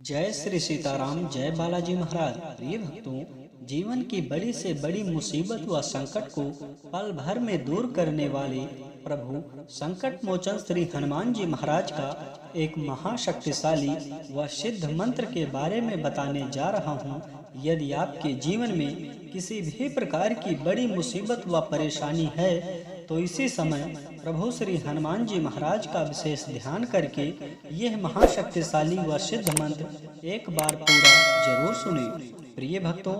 जय श्री सीताराम। जय बालाजी महाराज। प्रिय भक्तों, जीवन की बड़ी से बड़ी मुसीबत व संकट को पल भर में दूर करने वाले प्रभु संकट मोचन श्री हनुमान जी महाराज का एक महाशक्तिशाली व सिद्ध मंत्र के बारे में बताने जा रहा हूँ। यदि आपके जीवन में किसी भी प्रकार की बड़ी मुसीबत व परेशानी है तो इसी समय प्रभु श्री हनुमान जी महाराज का विशेष ध्यान करके यह महाशक्तिशाली व सिद्ध मंत्र एक बार पूरा जरूर सुने। प्रिय भक्तों,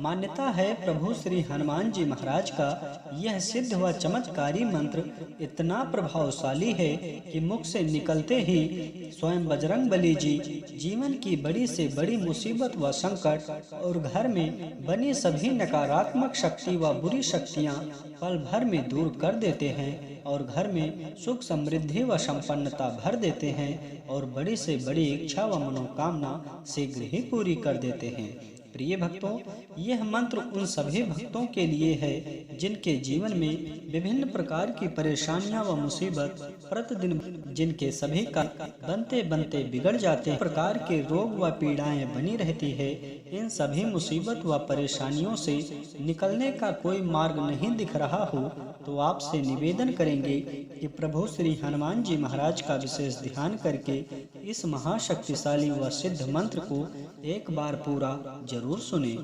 मान्यता है प्रभु श्री हनुमान जी महाराज का यह सिद्ध व चमत्कारी मंत्र इतना प्रभावशाली है कि मुख से निकलते ही स्वयं बजरंग बली जी जीवन की बड़ी से बड़ी मुसीबत व संकट और घर में बनी सभी नकारात्मक शक्ति व बुरी शक्तियां पल भर में दूर कर देते हैं और घर में सुख समृद्धि व संपन्नता भर देते हैं और बड़ी से बड़ी इच्छा व मनोकामना शीघ्र ही पूरी कर देते हैं। प्रिय भक्तों, यह मंत्र उन सभी भक्तों के लिए है जिनके जीवन में विभिन्न प्रकार की परेशानियां व मुसीबत प्रतिदिन जिनके सभी का बनते बनते बिगड़ जाते हैं, प्रकार के रोग व पीड़ाएं बनी रहती है। इन सभी मुसीबत व परेशानियों से निकलने का कोई मार्ग नहीं दिख रहा हो तो आपसे निवेदन करेंगे कि प्रभु श्री हनुमान जी महाराज का विशेष ध्यान करके इस महाशक्तिशाली व सिद्ध मंत्र को एक बार पूरा जरूर सुने।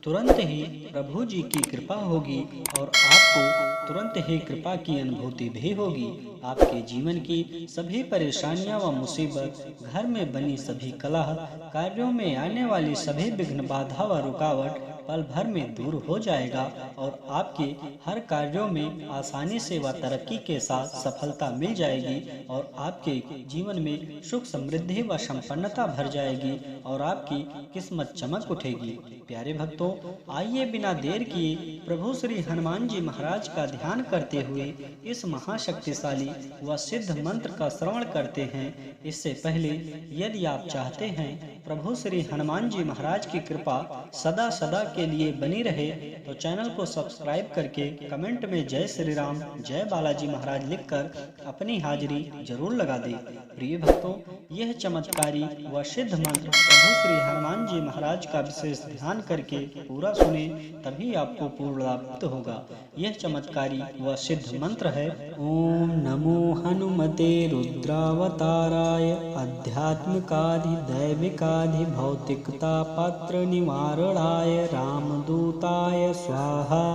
तुरंत ही प्रभु जी की कृपा होगी और आपको तुरंत ही कृपा की अनुभूति भी होगी। आपके जीवन की सभी परेशानियां व मुसीबत, घर में बनी सभी कलह, कार्यों में आने वाली सभी विघ्न, बाधा व रुकावट पल भर में दूर हो जाएगा और आपके हर कार्यों में आसानी से व तरक्की के साथ सफलता मिल जाएगी और आपके जीवन में सुख समृद्धि व संपन्नता भर जाएगी और आपकी किस्मत चमक उठेगी। प्यारे भक्तों, आइए बिना देर किए प्रभु श्री हनुमान जी महाराज का ध्यान करते हुए इस महाशक्तिशाली व सिद्ध मंत्र का श्रवण करते हैं। इससे पहले यदि आप चाहते हैं प्रभु श्री हनुमान जी महाराज की कृपा सदा सदा के लिए बनी रहे तो चैनल को सब्सक्राइब करके कमेंट में जय श्री राम, जय बालाजी महाराज लिखकर अपनी हाजिरी जरूर लगा दें। प्रिय भक्तों, यह चमत्कारी व सिद्ध मंत्र प्रभु श्री हनुमान जी महाराज का विशेष ध्यान करके पूरा सुने, तभी आपको पूर्ण लाभ प्राप्त होगा। यह चमत्कारी व सिद्ध मंत्र है। ओम नमो हनुमते रुद्रावताराय आध्यात्मिकाधि दैविकाधि भौतिकता पात्र निवारणाय रामदूताय स्वाहा।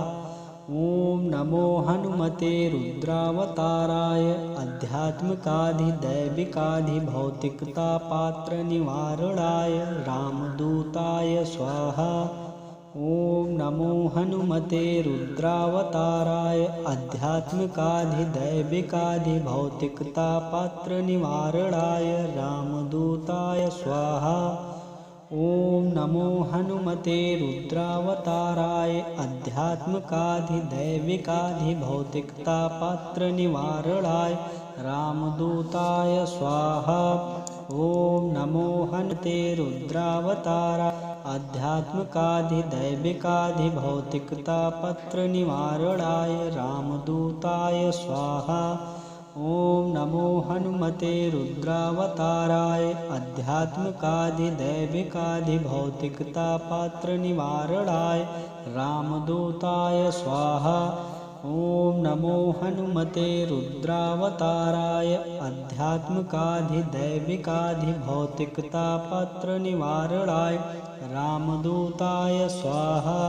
ओम नमो हनुमते रुद्रावताराय आध्यात्मिकाधि दैविकाधि भौतिकता पात्र निवारणाय रामदूताय स्वाहा। ओम नमो हनुमते रुद्रावताराय आध्यात्मिकाधि दैविकाधि भौतिकता पात्र निवारणाय रामदूताय स्वाहा। ओम नमो हनुमते रुद्रावताराय आध्यात्मिकाधि दैविकाधि भौतिकता पात्र निवारणाय रामदूताय स्वाहा। ओम नमो हनुमते रुद्रावताराय आध्यात्मिकाधि दैविकाधि भौतिकता पात्र निवारणाय रामदूताय स्वाहा। ओम नमो हनुमते रुद्रावताराय आध्यात्मिकाधि दैविकाधि भौतिकता पात्र निवारणाय रामदूताय स्वाहा। ओम नमो हनुमते रुद्रावताराय आध्यात्मिकाधि दैविकाधि भौतिकता पात्र निवारणाय रामदूताय स्वाहा।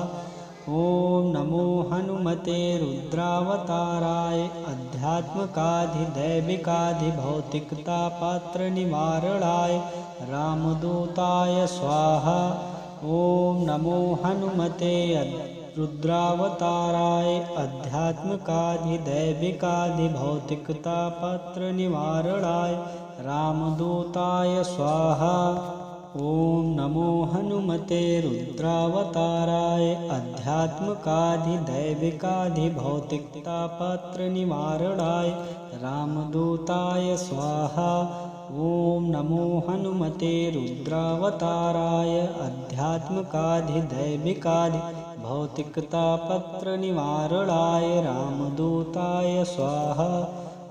ओम नमो हनुमते रुद्रावताराय आध्यात्मिकाधि दैविकाधि भौतिकता पात्र निवारणाय रामदूताय स्वाहा। ओम नमो हनुमते रुद्रावताराय आध्यात्मिकाधि दैविकाधि भौतिकता पात्र निवारणाय रामदूताय स्वाहा। ओम नमो हनुमते रुद्रावताराय आध्यात्मिकाधि दैविकाधि भौतिकता पात्र निवारणाय रामदूताय स्वाहा। ओम नमो हनुमते रुद्रावताराय आध्यात्मिकाधि दैविकाधि भौतिकता पात्र निवारणाय रामदूताय स्वाहा।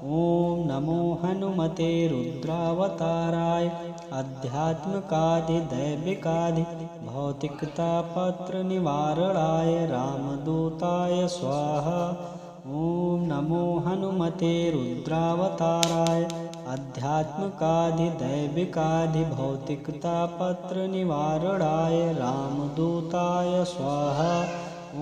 ओम नमो हनुमते रुद्रावताराय आध्यात्मिकाधिदैविकाधि भौतिकतापत्र निवारणाय रामदूताय स्वाहा। ओम नमो हनुमते रुद्रावताराय आध्यात्मिकाधिदैविकाधि भौतिकतापत्र निवारणाय रामदूताय स्वाहा।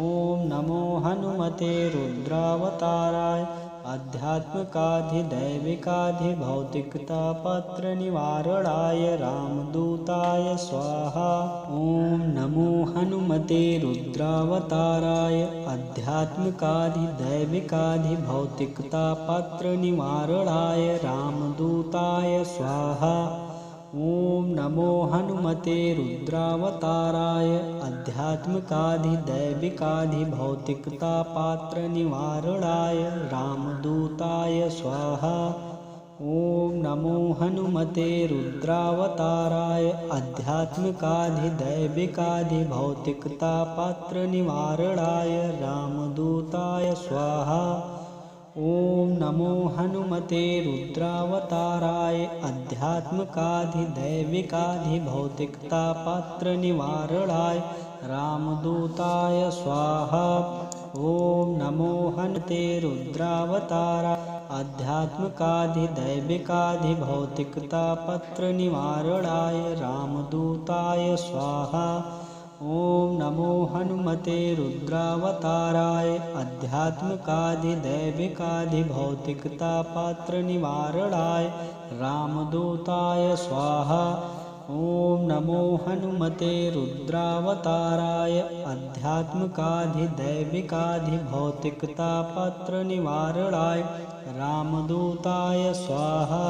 ओम नमो हनुमते रुद्रावताराय आध्यात्मिकाधिदैविकाधि भौतिकतापत्र निवारणाय रामदूताय स्वाहा। ओम नमो हनुमते रुद्रावताराय आध्यात्मिकाधिदैविकाधि भौतिकतापत्र निवारणाय रामदूताय स्वाहा। ओम नमो हनुमते रुद्रावताराय आध्यात्मिकाधिदैविकाधि भौतिकतापत्र निवारणाय रामदूताय स्वाहा। ओम नमो हनुमते रुद्रावताराय आध्यात्मिकाधिदैविकाधि भौतिकतापत्र निवारणाय रामदूताय स्वाहा। ओम नमो हनुमते रुद्रावताराय आध्यात्मिकाधिदैविकाधि भौतिकतापत्र निवारणाय रामदूताय स्वाहा। ओम नमो हनुमते रुद्रावताराय आध्यात्मिकाधिदैविकाधि भौतिकतापत्र निवारणाय रामदूताय स्वाहा। ओम नमो हनुमते रुद्रावताराय आध्यात्मिकाधिदैविकाधि भौतिकतापत्र निवारणाय रामदूताय स्वाहा। ओम नमो हनुमते रुद्रावताराय आध्यात्मिकाधिदैविकाधि भौतिकतापत्र निवारणाय रामदूताय स्वाहा।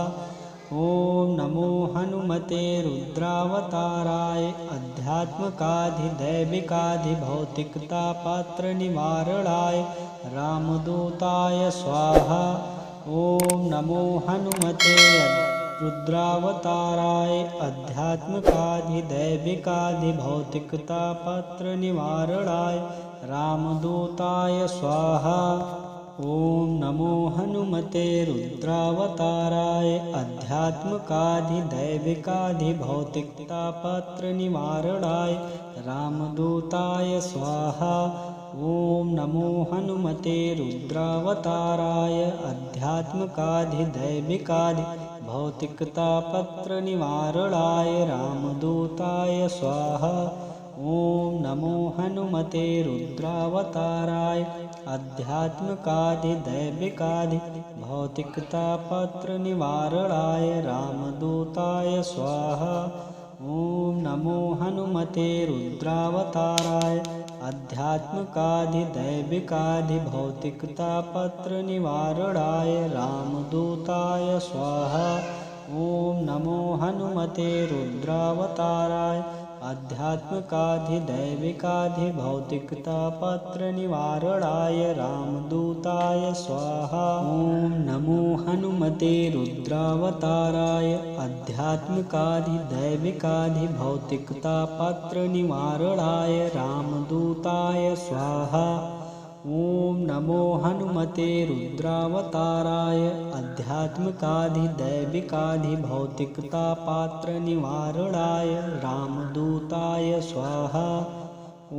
ओम नमो हनुमते रुद्रावताराय आध्यात्मिकाधिदैविकाधि भौतिकतापत्र निवारणाय रामदूताय स्वाहा। ओम नमो हनुमते रुद्रावताराय आध्यात्मिकाधिदैविकाधि भौतिकतापत्र निवारणाय रामदूताय स्वाहा। ओम नमो हनुमते रुद्रावताराय आध्यात्मिकाधिदैविकाधि भौतिकतापत्र निवारणाय रामदूताय स्वाहा। ओम नमो हनुमते रुद्रावताराय आध्यात्मिकाधिदैविकाधि भौतिकतापत्र निवारणाय रामदूताय स्वाहा। ओम नमो हनुमते रुद्रावताराय आध्यात्मिकाधिदैविकाधि भौतिकतापत्र निवारणाय रामदूताय स्वाहा। ओम नमो हनुमते रुद्रावताराय आध्यात्मिकाधिदैविकाधि भौतिकतापत्र निवारणाय रामदूताय स्वाहा। ओम नमो हनुमते रुद्रावताराय आध्यात्मिकाधिदैविकाधि भौतिकतापत्र निवारणाय रामदूताय स्वाहा। ओम नमो हनुमते रुद्रावताराय आध्यात्मिकाधिदैविकाधि भौतिकतापत्र निवारणाय रामदूताय स्वाहा। ओम नमो हनुमते रुद्रावताराय आध्यात्मिकाधिदैविकाधि भौतिकतापत्र निवारणाय रामदूताय स्वाहा।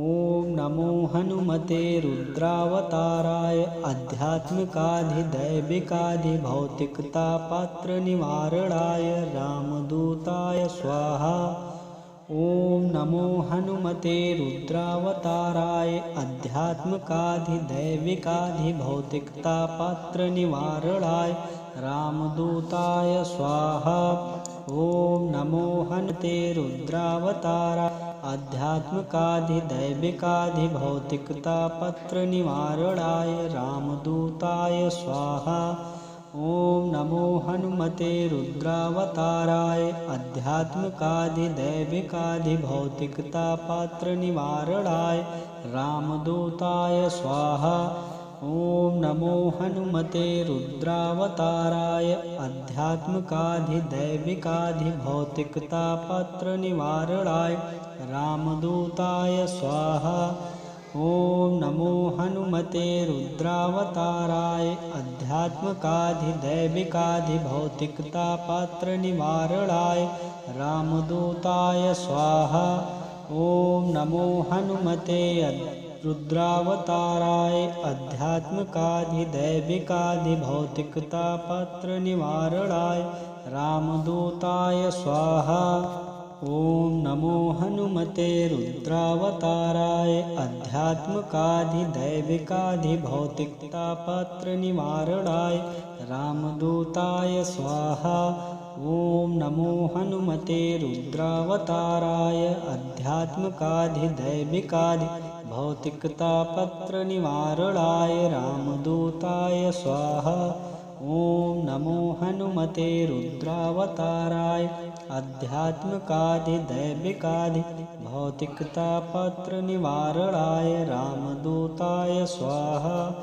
ओम नमो हनुमते रुद्रावताराय आध्यात्मिकाधिदैविकाधि भौतिकतापत्र निवारणाय रामदूताय स्वाहा। ओम नमो हनुमते रुद्रावताराय आध्यात्मिकाधिदैविकाधि भौतिकतापत्र निवारणाय रामदूताय स्वाहा। ओम नमो हनुमते रुद्रावताराय आध्यात्मिकाधिदैविकाधि भौतिकतापत्र निवारणाय रामदूताय स्वाहा। ओम नमो हनुमते रुद्रावताराय आध्यात्मिकाधिदैविकाधि भौतिकतापत्र निवारणाय रामदूताय स्वाहा। ओम नमो हनुमते रुद्रावताराय आध्यात्मिकाधिदैविकाधि भौतिकतापत्र निवारणाय रामदूताय स्वाहा। ओम नमो हनुमते रुद्रावताराय अध्यात्मकाधिदैविकाधिभौतिकतापात्र निवारणाय रामदूताय स्वाहा। ओम नमो हनुमते रुद्रावताराय अध्यात्मकाधिदैविकाधिभौतिकतापात्र निवारणाय रामदूताय स्वाहा। ओम नमो हनुमते रुद्रावताराय अध्यात्मकाधिदैविकाधिभौतिकतापात्र निवारणाय रामदूताय स्वाहा। ओम नमो हनुमते रुद्रावताराय अध्यात्मकाधिदैविकाधिभौतिकतापात्र निवारणाय रामदूताय स्वाहा। ओम नमो हनुमते रुद्रावताराय अध्यात्मकाधिदैविकाधिभौतिकतापात्र निवारणाय रामदूताय स्वाहा।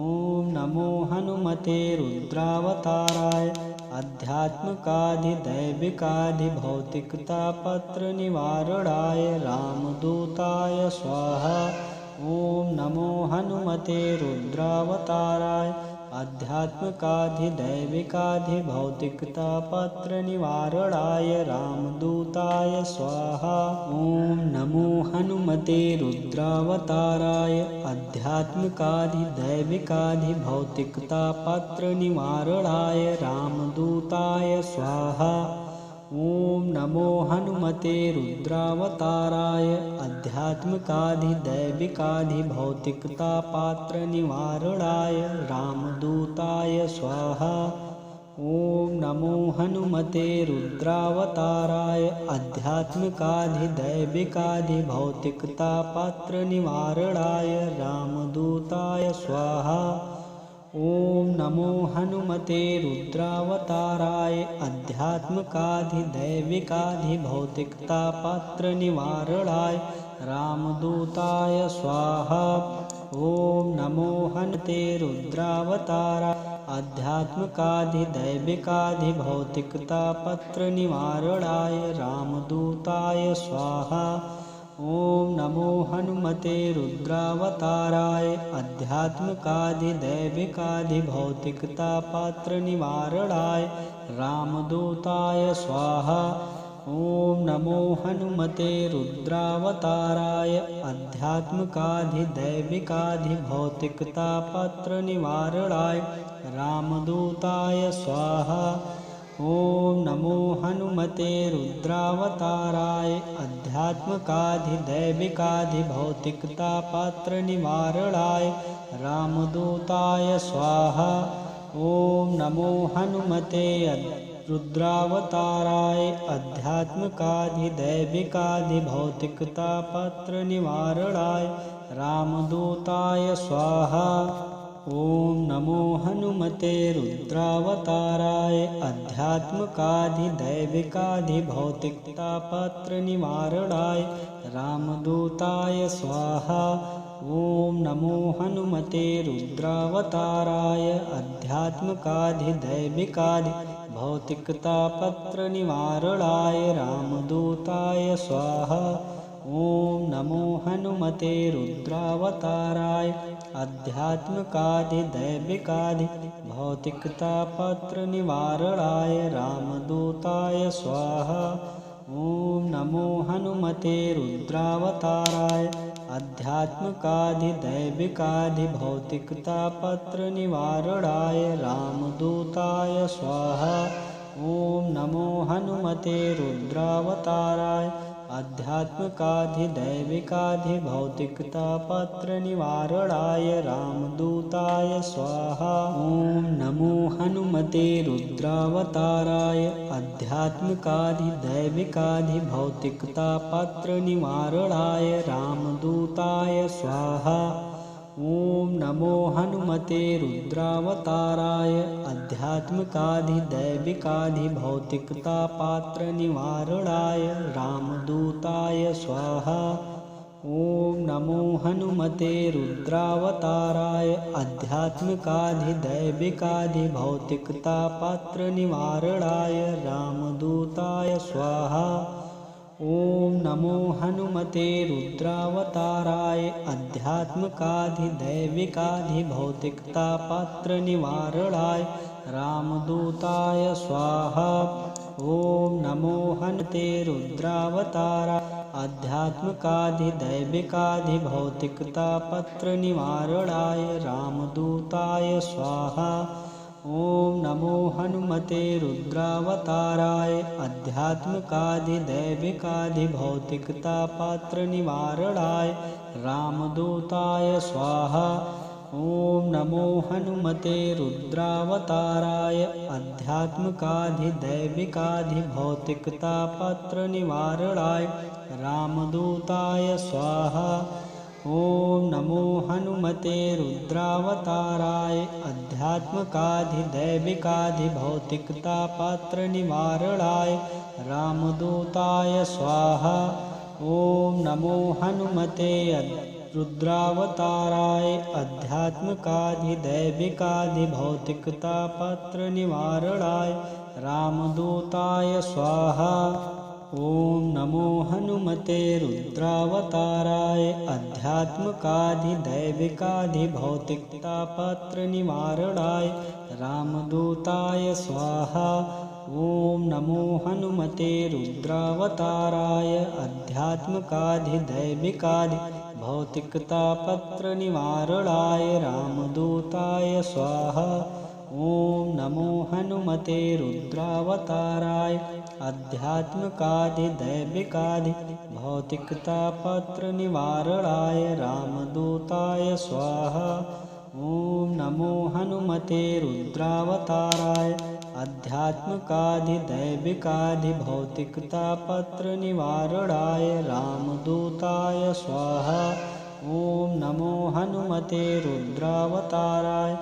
ओम नमो हनुमते रुद्रावताराय अध्यात्मकाधिदैविकाधिभौतिकतापात्र निवारणाय रामदूताय स्वाहा। ओम नमो हनुमते रुद्रावताराय अध्यात्मकाधिदैविकाधिभौतिकतापात्र निवारणाय रामदूताय स्वाहा। ओम नमो हनुमते रुद्रावताराय अध्यात्मकाधिदैविकाधिभौतिकतापात्र निवारणाय रामदूताय स्वाहा। ओम नमो हनुमते रुद्रावताराय अध्यात्मकाधिदैविकाधिभौतिकतापात्र निवारणाय रामदूताय स्वाहा। ओम नमो हनुमते रुद्रावताराय अध्यात्मकाधिदैविकाधिभौतिकतापात्र निवारणाय रामदूताय स्वाहा। ओम नमो हनुमते रुद्रावताराय अध्यात्मकाधिदैविकाधिभौतिकतापात्र निवारणाय रामदूताय स्वाहा। ओम नमो हनुमते रुद्रावताराय अध्यात्मकाधिदैविकाधिभौतिकतापात्र निवारणाय रामदूताय स्वाहा। ओम नमो हनुमते रुद्रावताराय अध्यात्मकाधिदैविकाधिभौतिकतापात्र निवारणाय रामदूताय स्वाहा। ओम नमो हनुमते रुद्रावताराय अध्यात्मकाधिदैविकाधिभौतिकतापात्र निवारणाय रामदूताय स्वाहा। ओम नमो हनुमते रुद्रावताराय अध्यात्मकाधिदैविकाधिभौतिकतापात्र निवारणाय रामदूताय स्वाहा। ओम नमो हनुमते रुद्रावताराय अध्यात्मकाधिदैविकाधिभौतिकतापात्र निवारणाय रामदूताय स्वाहा। ओम नमो हनुमते रुद्रावताराय अध्यात्मकाधिदैविकाधिभौतिकतापात्र निवारणाय रामदूताय स्वाहा। ओम नमो हनुमते रुद्रावताराय अध्यात्मकाधिदैविकाधिभौतिकतापात्र निवारणाय रामदूताय स्वाहा। ओम नमो हनुमते रुद्रावताराय अध्यात्मकाधिदैविकाधिभौतिकतापात्र निवारणाय रामदूताय स्वाहा। ओम नमो हनुमते रुद्रावताराय अध्यात्मकाधिदैविकाधिभौतिकतापात्र निवारणाय रामदूताय स्वाहा। ओम नमो हनुमते रुद्रावताराय अध्यात्मकाधिदैविकाधिभौतिकतापात्र निवारणाय रामदूताय स्वाहा। ओम नमो हनुमते रुद्रावताराय अध्यात्मकाधिदैविकाधिभौतिकतापात्र निवारणाय रामदूताय स्वाहा। ओम नमो हनुमते रुद्रावताराय अध्यात्मकाधिदैविकाधिभौतिकतापात्र निवारणाय रामदूताय स्वाहा। ओम नमो हनुमते रुद्रावताराय अध्यात्मकाधिदैविकाधिभौतिकतापात्र निवारणाय रामदूताय स्वाहा। ओम नमो हनुमते रुद्रावताराय आध्यात्मकाधिदैविकाधिभौतिकतापात्रनिवारणाय रामदूताय स्वाहा। ॐ नमो हनुमते रुद्रावताराय आध्यात्मकाधिदैविकाधिभौतिकतापात्रनिवारणाय रामदूताय स्वाहा। ॐ नमो हनुमते रुद्रावताराय आध्यात्मकाधिदैविकाधिभौतिकतापात्रनिवारणाय रामदूताय स्वाहा। ॐ नमो हनुमते रुद्रावताराय आध्यात्मकाधिदैविकाधिभौतिकतापात्रनिवारणाय रामदूताय स्वाहा। ॐ नमो हनुमते रुद्रावताराय आध्यात्मकाधिदैविकाधिभौतिकतापात्रनिवारणाय रामदूताय स्वाहा। ॐ नमो हनुमते रुद्रावताराय आध्यात्मकाधिदैविकाधिभौतिकतापात्रनिवारणाय रामदूताय स्वाहा। ॐ नमो हनुमते रुद्रावताराय आध्यात्मकाधिदैविकाधिभौतिकतापात्रनिवारणाय रामदूताय स्वाहा। ॐ नमो हनुमते रुद्रावताराय आध्यात्मकाधिदैविकाधिभौतिकतापात्रनिवारणाय रामदूताय स्वाहा। ॐ नमो हनुमते रुद्रावताराय आध्यात्मकाधिदैविकाधिभौतिकतापात्रनिवारणाय रामदूताय स्वाहा। ॐ नमो हनुमते रुद्रावताराय आध्यात्मकाधिदैविकाधिभौतिकतापात्रनिवारणाय रामदूताय स्वाहा। ॐ नमो हनुमते रुद्रावताराय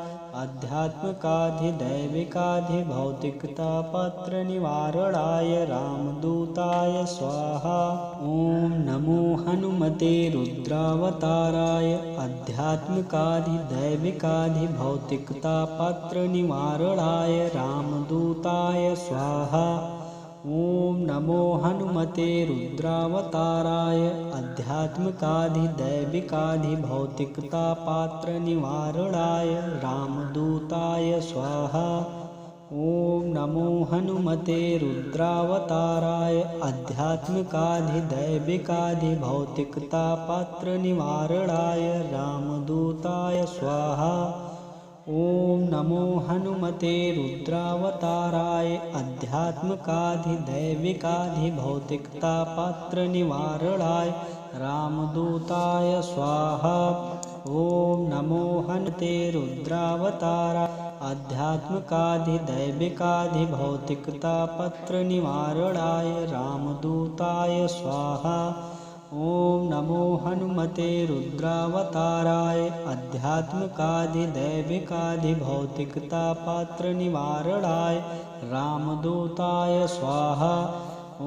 आध्यात्मकाधिदैविकाधिभौतिकतापात्रनिवारणाय रामदूताय स्वाहा। ॐ नमो हनुमते रुद्रावताराय आध्यात्मकाधिदैविकाधिभौतिकतापात्रनिवारणाय रामदूताय स्वाहा। ॐ नमो हनुमते रुद्रावताराय आध्यात्मकाधिदैविकाधिभौतिकतापात्रनिवारणाय रामदूताय स्वाहा। ॐ नमो हनुमते रुद्रावताराय आध्यात्मकाधिदैविकाधिभौतिकतापात्रनिवारणाय रामदूताय स्वाहा। ॐ नमो हनुमते रुद्रावताराय आध्यात्मकाधिदैविकाधिभौतिकतापात्रनिवारणाय रामदूताय स्वाहा। ॐ नमो हनुमते रुद्रावताराय आध्यात्मकाधिदैविकाधिभौतिकतापात्रनिवारणाय रामदूताय स्वाहा। ॐ नमो हनुमते रुद्रावताराय आध्यात्मकाधिदैविकाधिभौतिकतापात्रनिवारणाय रामदूताय स्वाहा। ॐ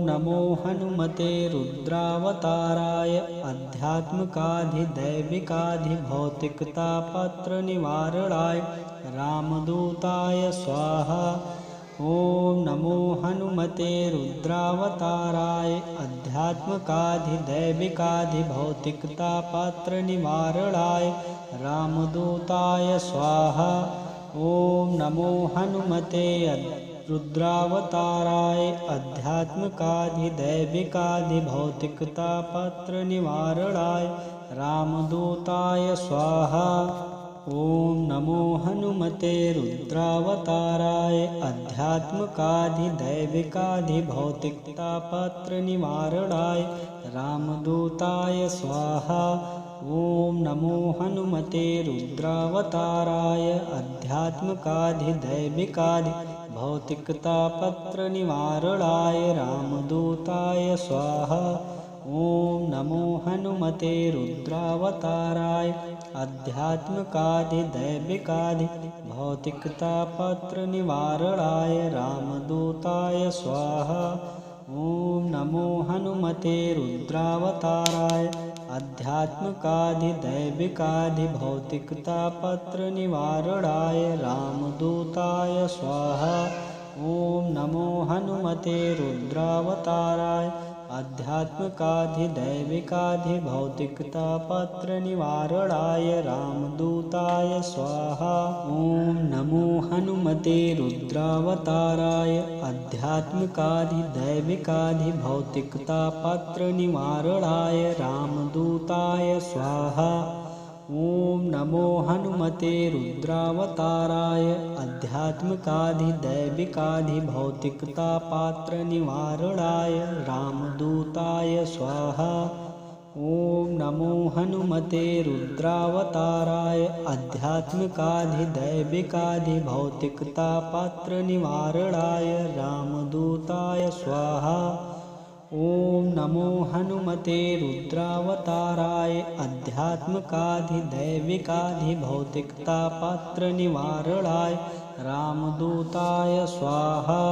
नमो हनुमते रुद्रावताराय आध्यात्मकाधिदैविकाधिभौतिकतापात्रनिवारणाय रामदूताय स्वाहा। ॐ नमो हनुमते रुद्रावताराय आध्यात्मकाधिदैविकाधिभौतिकतापात्रनिवारणाय रामदूताय स्वाहा। ॐ नमो हनुमते रुद्रावताराय आध्यात्मकाधिदैविकाधिभौतिकतापात्रनिवारणाय रामदूताय स्वाहा। ॐ नमो हनुमते रुद्रावताराय आध्यात्मकाधिदैविकाधिभौतिकतापात्रनिवारणाय रामदूताय स्वाहा। ॐ नमो हनुमते रुद्रावताराय आध्यात्मकाधिदैविकाधिभौतिकतापात्रनिवारणाय रामदूताय स्वाहा। ॐ नमो हनुमते रुद्रावताराय आध्यात्मकाधिदैविकाधिभौतिकतापात्रनिवारणाय रामदूताय स्वाहा। ॐ नमो हनुमते रुद्रावताराय आध्यात्मकाधिदैविकाधिभौतिकतापात्रनिवारणाय रामदूताय स्वाहा। ॐ नमो हनुमते रुद्रावताराय अध्यात्मकाधिदैविकाधिभौतिकतापात्र निवारणाय रामदूताय स्वाहा। ओम नमो हनुमते रुद्रावताराय अध्यात्मकाधिदैविकाधिभौतिकतापात्र निवारणाय रामदूताय स्वाहा। ओम नमो हनुमते रुद्रावताराय अध्यात्मकाधिदैविकाधिभौतिकतापात्र निवारणाय रामदूताय स्वाहा। ओम नमो हनुमते रुद्रावताराय अध्यात्मकाधिदैविकाधिभौतिकतापात्र निवारणाय रामदूताय स्वाहा। ओम नमो हनुमते रुद्रावताराय अध्यात्मकाधिदैविकाधिभौतिकतापात्र निवारणाय रामदूताय स्वाहा।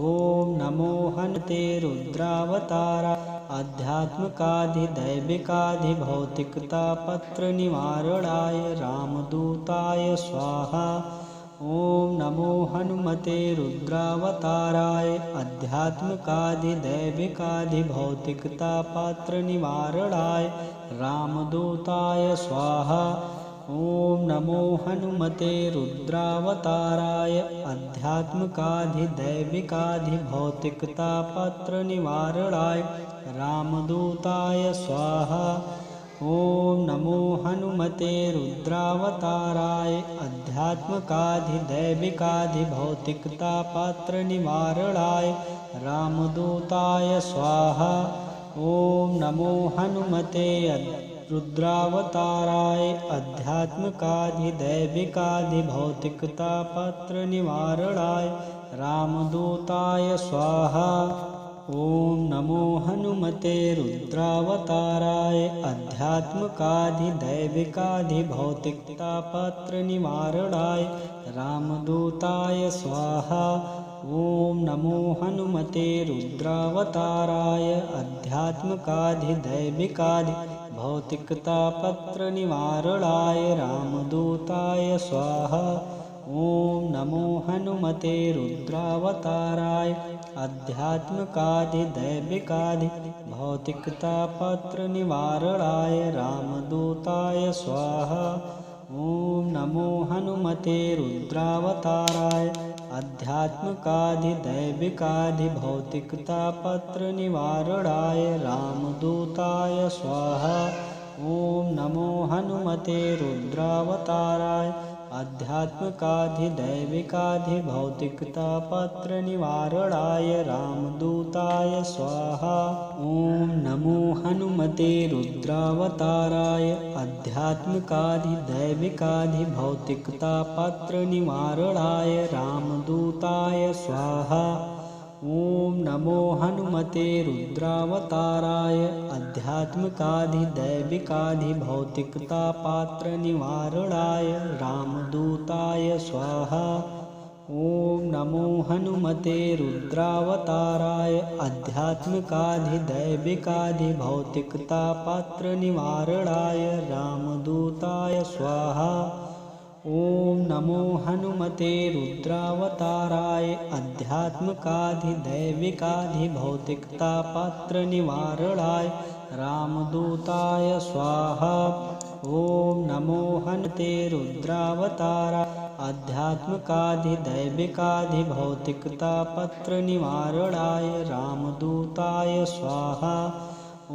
ओम नमो हनुमते रुद्रावताराय अध्यात्मकाधिदैविकाधिभौतिकतापात्र निवारणाय रामदूताय स्वाहा। ओम नमो हनुमते रुद्रावताराय अध्यात्मकाधिदैविकाधिभौतिकतापात्र निवारणाय रामदूताय स्वाहा। ओम नमो हनुमते रुद्रावताराय अध्यात्मकाधिदैविकाधिभौतिकतापात्र निवारणाय रामदूताय स्वाहा। ओम नमो हनुमते रुद्रावताराय अध्यात्मकाधिदैविकाधिभौतिकतापात्र निवारणाय रामदूताय स्वाहा। ओम नमो हनुमते रुद्रावताराय अध्यात्मकाधिदैविकाधिभौतिकतापात्र निवारणाय रामदूताय स्वाहा। ओम नमो हनुमते रुद्रावताराय अध्यात्मकाधिदैविकाधिभौतिकतापात्र निवारणाय रामदूताय स्वाहा। ओम नमो हनुमते रुद्रावताराय अध्यात्मकाधिदैविकाधिभौतिकतापात्र निवारणाय रामदूताय स्वाहा। ओम नमो हनुमते रुद्रावताराय अध्यात्मकाधिदैविकाधिभौतिकतापात्र निवारणाय रामदूताय स्वाहा। ओम नमो हनुमते रुद्रावताराय अध्यात्मकाधिदैविकाधिभौतिकतापात्र निवारणाय रामदूताय स्वाहा। ओम नमो हनुमते रुद्रावताराय अध्यात्मकाधिदैविकाधिभौतिकतापात्र निवारणाय रामदूताय स्वाहा। ओम नमो हनुमते रुद्रावताराय अध्यात्मकाधिदैविकाधिभौतिकतापात्र निवारणाय रामदूताय स्वाहा। ओम नमो हनुमते रुद्रावताराय अध्यात्मकाधिदैविकाधिभौतिकतापात्र निवारणाय रामदूताय स्वाहा। ओम नमो हनुमते रुद्रावताराय अध्यात्मकाधिदैविकाधिभौतिकतापात्र निवारणाय रामदूताय स्वाहा। ओम नमो हनुमते रुद्रावताराय अध्यात्मकाधिदैविकाधिभौतिकतापात्र निवारणाय रामदूताय स्वाहा। ओम नमो हनुमते रुद्रावताराय अध्यात्मकाधिदैविकाधिभौतिकतापात्र निवारणाय रामदूताय स्वाहा।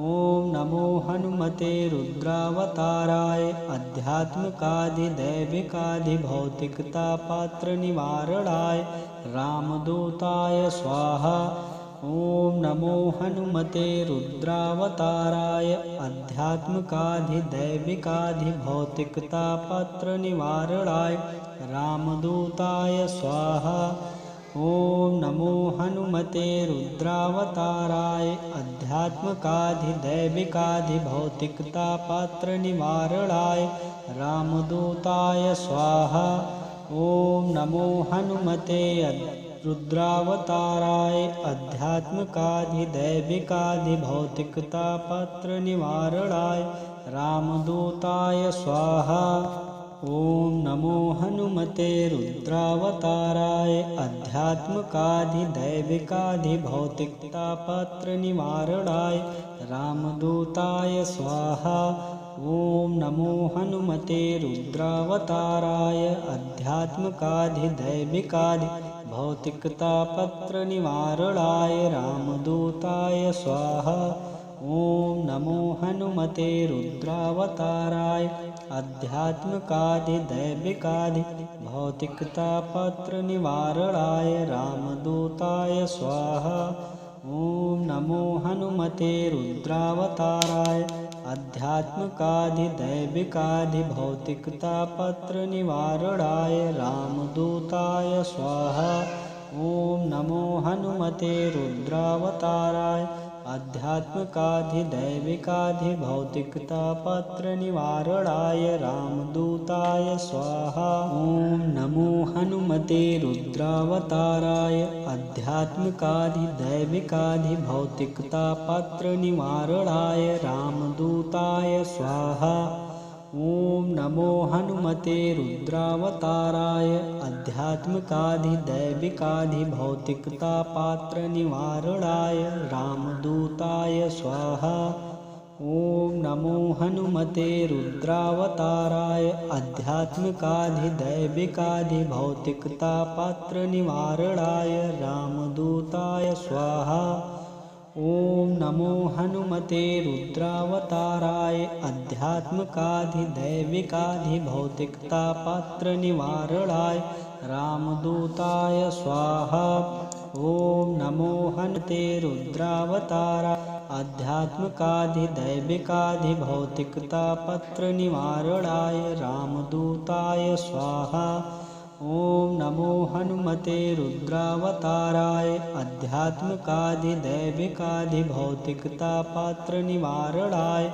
ओम नमो हनुमते रुद्रावताराय अध्यात्मकाधिदैविकाधिभौतिकतापात्र निवारणाय रामदूताय स्वाहा। ओम नमो हनुमते रुद्रावताराय अध्यात्मकाधिदैविकाधिभौतिकतापात्र निवारणाय रामदूताय स्वाहा। ओम नमो हनुमते रुद्रावताराय अध्यात्मकाधिदैविकाधिभौतिकतापात्र निवारणाय रामदूताय स्वाहा। ओम नमो हनुमते रुद्रावताराय अध्यात्मकाधिदैविकाधिभौतिकतापात्र निवारणाय रामदूताय स्वाहा। ॐ नमो हनुमते रुद्रावताराय आध्यात्मिकाधिदैविकाधिभौतिकतापत्रनिवारणाय रामदूताय स्वाहा। ॐ नमो हनुमते रुद्रावताराय आध्यात्मिकाधिदैविकाधिभौतिकतापत्रनिवारणाय रामदूताय स्वाहा। ॐ नमो हनुमते रुद्रावताराय आध्यात्मिकाधिदैविकाधिभौतिकतापत्रनिवारणाय रामदूताय स्वाहा। ॐ नमो हनुमते रुद्रावताराय आध्यात्मिकाधिदैविकाधिभौतिकतापत्रनिवारणाय रामदूताय स्वाहा। ॐ नमो हनुमते रुद्रावताराय आध्यात्मिकाधिदैविकाधिभौतिकतापत्रनिवारणाय रामदूताय स्वाहा। ॐ नमो हनुमते रुद्रावताराय आध्यात्मिकाधिदैविकाधिभौतिकतापत्रनिवारणाय रामदूताय स्वाहा। ॐ नमो हनुमते रुद्रावताराय आध्यात्मिकाधिदैविकाधिभौतिकतापत्रनिवारणाय रामदूताय स्वाहा। ॐ नमो हनुमते रुद्रावताराय आध्यात्मिकाधिदैविकाधिभौतिकतापत्रनिवारणाय रामदूताय स्वाहा। ॐ नमो हनुमते रुद्रावताराय आध्यात्मिकाधिदैविकाधिभौतिकतापत्रनिवारणाय रामदूताय स्वाहा। ॐ नमो हनुमते रुद्रावताराय आध्यात्मिकाधिदैविकाधिभौतिकतापत्रनिवारणाय रामदूताय स्वाहा। ॐ नमो हनुमते रुद्रावताराय आध्यात्मिकाधिदैविकाधिभौतिकतापत्रनिवारणाय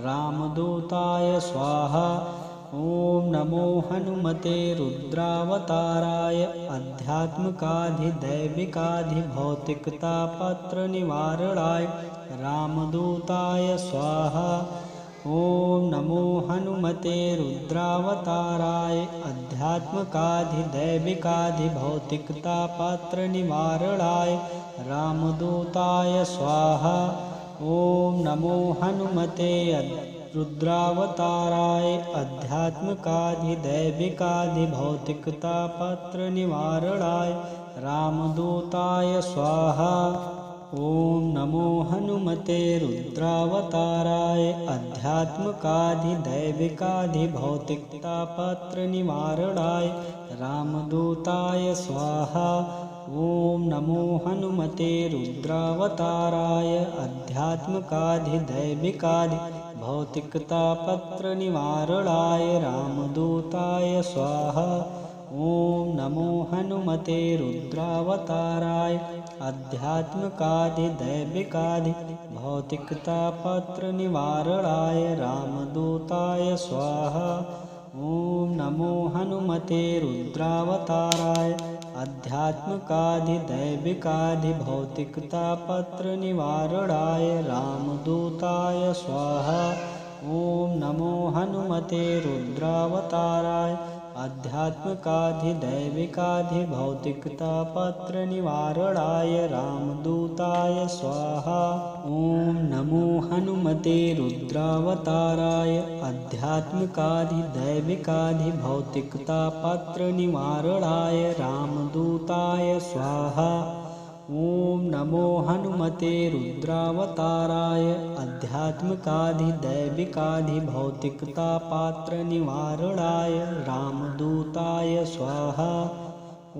रामदूताय स्वाहा। ॐ नमो हनुमते रुद्रावताराय आध्यात्मिकाधिदैविकाधिभौतिकतापत्रनिवारणाय रामदूताय स्वाहा। ॐ नमो हनुमते रुद्रावताराय आध्यात्मिकाधिदैविकाधिभौतिकतापत्रनिवारणाय रामदूताय स्वाहा। ॐ नमो हनुमते रुद्रावताराय आध्यात्मिकाधिदैविकाधिभौतिकतापत्रनिवारणाय रामदूताय स्वाहा। ॐ नमो हनुमते रुद्रावताराय आध्यात्मिकाधिदैविकाधिभौतिकतापत्रनिवारणाय रामदूताय स्वाहा। ॐ नमो हनुमते रुद्रावताराय आध्यात्मिकाधिदैविकाधिभौतिकतापत्रनिवारणाय रामदूताय स्वाहा। ॐ नमो हनुमते रुद्रावताराय आध्यात्मिकाधिदैविकाधिभौतिकतापत्रनिवारणाय रामदूताय स्वाहा। ॐ नमो हनुमते रुद्रावताराय आध्यात्मिकाधिदैविकाधिभौतिकतापत्रनिवारणाय रामदूताय स्वाहा। ॐ नमो हनुमते रुद्रावताराय आध्यात्मिकाधिदैविकाधिभौतिकतापत्रनिवारणाय रामदूताय स्वाहा। ॐ नमो हनुमते रुद्रावताराय आध्यात्मिकाधिदैविकाधिभौतिकतापत्रनिवारणाय रामदूताय स्वाहा। ॐ नमो हनुमते रुद्रावताराय आध्यात्मिकाधिदैविकाधिभौतिकतापत्रनिवारणाय रामदूताय स्वाहा। ॐ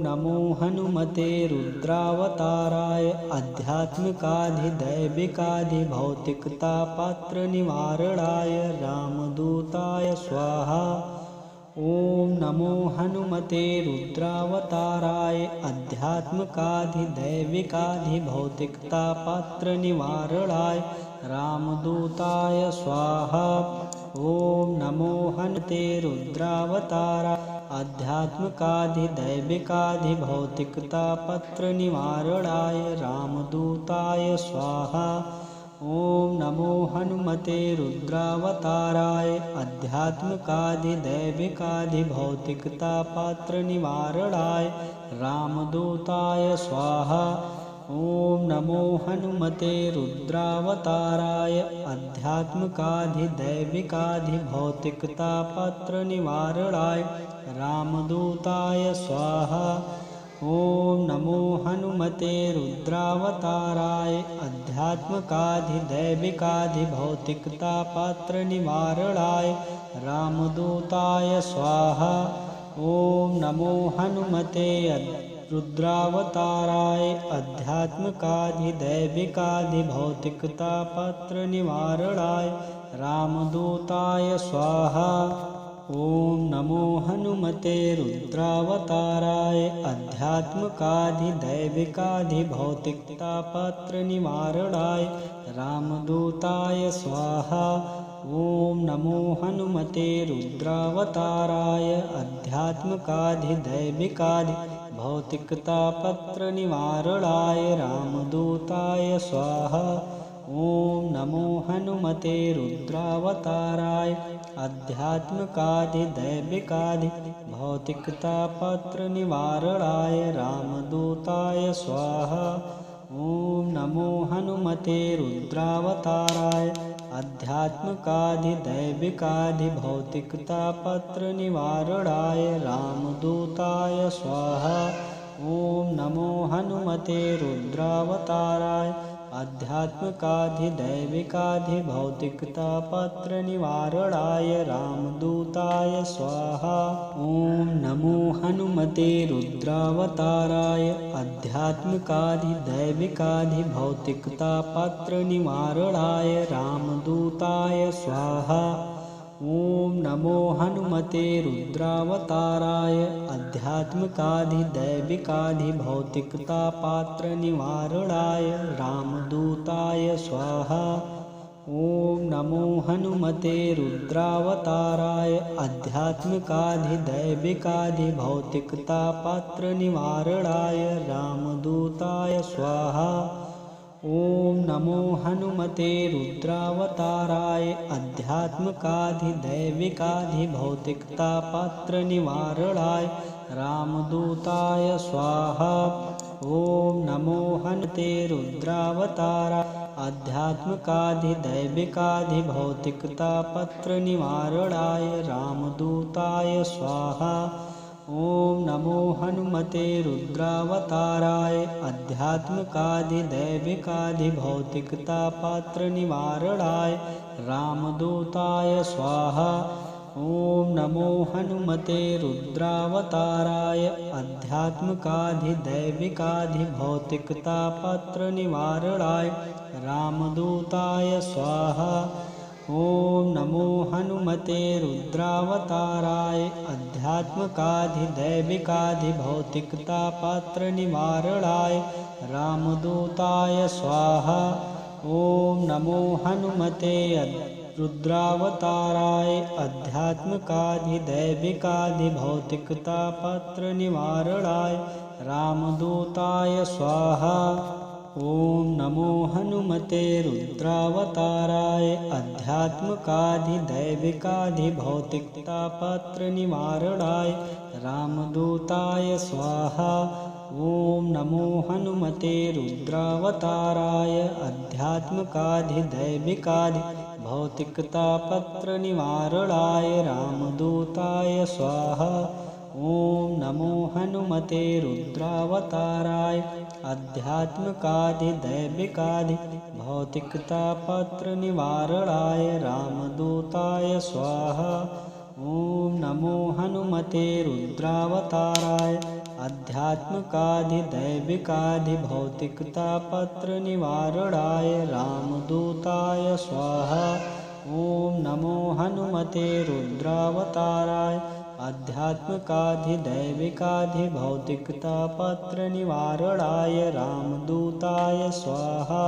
नमो हनुमते रुद्रावताराय आध्यात्मिकाधिदैविकाधिभौतिकतापत्रनिवारणाय रामदूताय स्वाहा। ॐ नमो हनुमते रुद्रावताराय आध्यात्मिकाधिदैविकाधिभौतिकतापत्रनिवारणाय रामदूताय स्वाहा। ॐ नमो हनुमते रुद्रावताराय आध्यात्मिकाधिदैविकाधिभौतिकतापत्रनिवारणाय रामदूताय स्वाहा। ॐ नमो हनुमते रुद्रावताराय आध्यात्मिकाधिदैविकाधिभौतिकतापात्रनिवारणाय रामदूताय स्वाहा। ॐ नमो हनुमते रुद्रावताराय आध्यात्मिकाधिदैविकाधिभौतिकतापात्रनिवारणाय रामदूताय स्वाहा। ॐ नमो हनुमते रुद्रावताराय आध्यात्मिकाधिदैविकाधिभौतिकतापात्रनिवारणाय रामदूताय स्वाहा। ॐ नमो हनुमते रुद्रावताराय आध्यात्मिकाधिदैविकाधिभौतिकतापात्रनिवारणाय रामदूताय स्वाहा। ॐ नमो हनुमते रुद्रावताराय आध्यात्मिकाधिदैविकाधिभौतिकतापात्रनिवारणाय रामदूताय स्वाहा। ॐ नमो हनुमते रुद्रावताराय आध्यात्मिकाधिदैविकाधिभौतिकतापात्रनिवारणाय रामदूताय स्वाहा। ॐ नमो हनुमते रुद्रावताराय आध्यात्मिकाधिदैविकाधिभौतिकतापात्रनिवारणाय रामदूताय स्वाहा। ॐ नमो हनुमते रुद्रावताराय आध्यात्मिकाधिदैविकाधिभौतिकतापात्रनिवारणाय रामदूताय स्वाहा। ॐ नमो हनुमते रुद्रावताराय आध्यात्मिकाधिदैविकाधिभौतिकतापात्रनिवारणाय रामदूताय स्वाहा। ॐ नमो हनुमते रुद्रावताराय आध्यात्मिकाधिदैविकाधिभौतिकतापात्रनिवारणाय रामदूताय स्वाहा। ॐ नमो हनुमते रुद्रावताराय आध्यात्मिकाधिदैविकाधिभौतिकतापात्रनिवारणाय रामदूताय स्वाहा। ॐ नमो हनुमते रुद्रावताराय आध्यात्मिकाधिदैविकाधिभौतिकतापात्रनिवारणाय रामदूताय स्वाहा। ॐ नमो हनुमते रुद्रावताराय आध्यात्मिकाधिदैविकाधिभौतिकतापात्रनिवारणाय रामदूताय स्वाहा। ॐ नमो हनुमते रुद्रावताराय आध्यात्मिकाधिदैविकाधिभौतिकतापात्रनिवारणाय रामदूताय स्वाहा। ॐ नमो हनुमते रुद्रावताराय आध्यात्मिकाधिदैविकाधिभौतिकतापात्रनिवारणाय रामदूताय स्वाहा। ॐ नमो हनुमते रुद्रावताराय आध्यात्मिकाधिदैविकाधिभौतिकतापात्रनिवारणाय रामदूताय स्वाहा। ॐ नमो हनुमते रुद्रावताराय आध्यात्मिकाधिदैविकाधिभौतिकतापात्रनिवारणाय रामदूताय स्वाहा। ॐ नमो हनुमते रुद्रावताराय आध्यात्मिकाधिदैविकाधिभौतिकतापात्रनिवारणाय रामदूताय स्वाहा। ॐ नमो हनुमते रुद्रावताराय आध्यात्मिकाधिदैविकाधिभौतिकतापात्रनिवारणाय रामदूताय स्वाहा। ॐ नमो हनुमते रुद्रावताराय आध्यात्मिकाधिदैविकाधिभौतिकतापात्रनिवारणाय रामदूताय स्वाहा। ॐ नमो हनुमते रुद्रावताराय आध्यात्मिकाधिदैविकाधिभौतिकतापात्रनिवारणाय रामदूताय स्वाहा। ॐ नमो हनुमते रुद्रावताराय आध्यात्मिकाधिदैविकाधिभौतिकतापात्रनिवारणाय रामदूताय स्वाहा। ॐ नमो हनुमते रुद्रावताराय आध्यात्मिकाधिदैविकाधिभौतिकतापात्रनिवारणाय रामदूताय स्वाहा।